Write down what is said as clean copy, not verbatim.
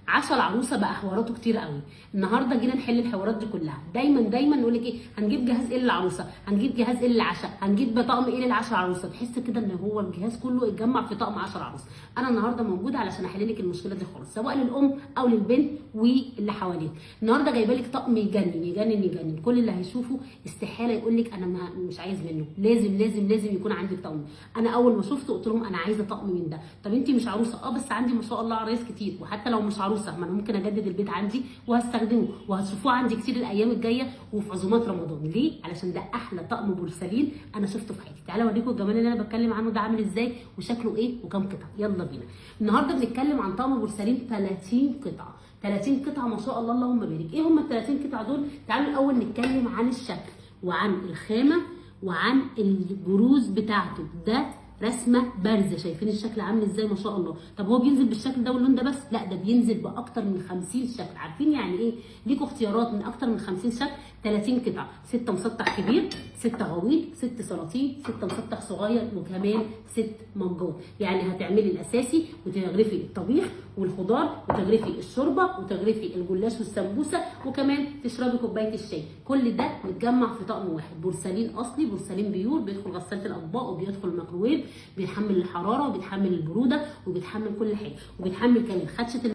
عشا العروسه بقى حواراته كتير قوي. النهارده جينا نحل الحوارات دي كلها. دايما نقول لك ايه، هنجيب جهاز ايه للعروسه، هنجيب جهاز ايه للعشاء، هنجيب طقم ايه للعشاء العروسه، تحس كده ان هو الجهاز كله اتجمع في طقم عشاء العروسه. انا النهارده موجوده علشان احل لك المشكله دي خالص، سواء للام او للبنت واللي حواليها. النهارده جايبه لك طقم يجنن. كل اللي هيشوفه استحاله يقول لك انا مش عايز منه، لازم يكون عندك طقم. انا اول ما شفته قلت لهم انا عايزه طقم من ده. طب انت مش عروسه؟ بس عندي ما شاء الله عرايس كتير، وحتى لو مش عروسه ما انا ممكن اجدد البيت عندي وهستخدمه، وهتشوفوه عندي كتير الايام الجايه وفي عزومات رمضان. ليه؟ علشان ده احلى طقم بورسلين انا شفته في حياتي. تعالوا اوريكم الجمال اللي انا بتكلم عنه ده عامل ازاي وشكله ايه وكام قطعه. يلا بينا. النهارده بنتكلم عن طقم بورسلين 30 قطعه. 30 قطعه ما شاء الله اللهم بارك. ايه هم ال 30 قطعه دول؟ تعالوا الاول نتكلم عن الشكل وعن الخامه وعن البروز بتاعته. ده رسمه بارزه، شايفين الشكل عامل ازاي ما شاء الله. طب هو بينزل بالشكل ده واللون ده بس؟ لا، ده بينزل باكتر من 50 شكل. عارفين يعني ايه؟ ليكوا اختيارات من اكتر من 50 شكل. 30 قطعه، 6 مسطح كبير، 6 غويط، 6 سلاطين، 6 مسطح صغير، وكمان 6 مجات. يعني هتعملي الاساسي وتغرفي الطبيخ والخضار وتغرفي الشوربه وتغرفي الجلاش والسمبوسه، وكمان تشربي كوبايه الشاي. كل ده متجمع في طقم واحد. بورسلين اصلي، بورسلين بيور، بيدخل غساله الاطباق وبيدخل الميكروويف، بيتحمل الحراره وبيتحمل البروده وبيتحمل كل حاجه، وبيتحمل كمان خدشه